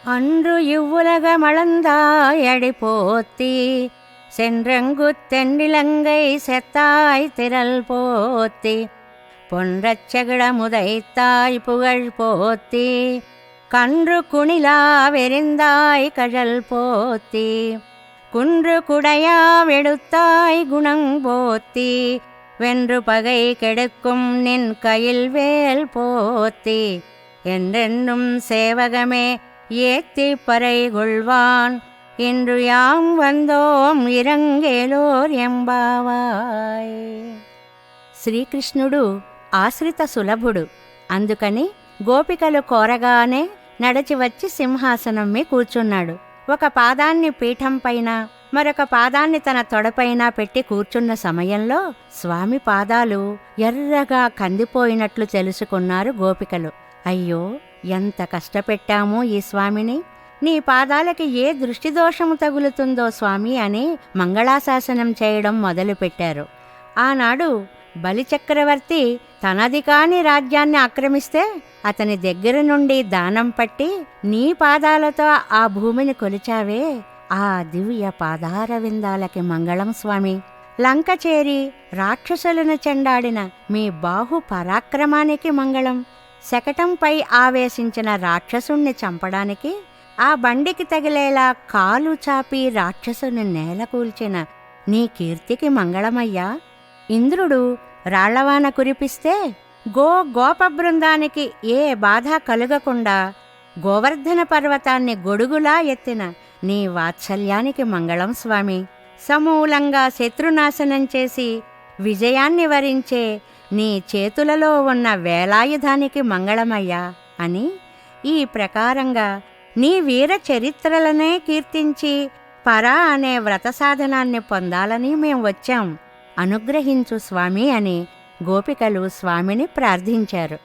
அன்று இவ்வுலக மளந்தாயடி போத்தி சென்றங்கு தென்னிலங்கை செத்தாய் திரள் போத்தி பொன்றச்சகிட முதைத்தாய் புகழ் போத்தி கன்று குணிலா வெறிந்தாய் கழல் போத்தி குன்று குடையா வெடுத்தாய் குணங் போத்தி வென்று பகை கெடுக்கும் நின் கையில் வேல் போத்தி என்றென்னும் சேவகமே ஏத்தி பறை கொள்வான் இன்று யாம் வந்தோம் ఇరంగేలోర్ ఎంబావాయ్. శ్రీకృష్ణుడు ఆశ్రిత సులభుడు. అందుకని గోపికలు కోరగానే నడచి వచ్చి సింహాసనం మీద కూర్చున్నాడు. ఒక పాదాన్ని పీఠం పైన మరొక పాదాన్ని తన తొడపైన పెట్టి కూర్చున్న సమయంలో స్వామి పాదాలు ఎర్రగా కందిపోయినట్లు తెలుసుకున్నారు గోపికలు. అయ్యో, ఎంత కష్టపెట్టామో ఈ స్వామిని, నీ పాదాలకి ఏ దృష్టిదోషము తగులుతుందో స్వామి అని మంగళాశాసనం చేయడం మొదలుపెట్టారు. ఆనాడు బలిచక్రవర్తి తనది కాని రాజ్యాన్ని ఆక్రమిస్తే అతని దగ్గర నుండి దానం పట్టి నీ పాదాలతో ఆ భూమిని కొలిచావే, ఆ దివ్య పాదార విందాలకి మంగళం స్వామి. లంక చేరి రాక్షసులను చెండాడిన మీ బాహు పరాక్రమానికి మంగళం. శకటంపై ఆవేశించిన రాక్షసుణ్ణి చంపడానికి ఆ బండికి తగిలేలా కాలు చాపి రాక్షసుని నేలకూల్చిన నీ కీర్తికి మంగళమయ్యా. ఇంద్రుడు రాళ్లవాన కురిపిస్తే గోప బృందానికి ఏ బాధ కలుగకుండా గోవర్ధన పర్వతాన్ని గొడుగులా ఎత్తిన నీ వాత్సల్యానికి మంగళం స్వామి. సమూలంగా శత్రునాశనం చేసి విజయాన్ని వరించే నీ చేతులలో ఉన్న వేలాయుధానికి మంగళమయ్యా అని ఈ ప్రకారంగా నీ వీర చరిత్రలనే కీర్తించి పరా అనే వ్రత సాధనాన్ని పొందాలని మేం వచ్చాం, అనుగ్రహించు స్వామి అని గోపికలు స్వామిని ప్రార్థించారు.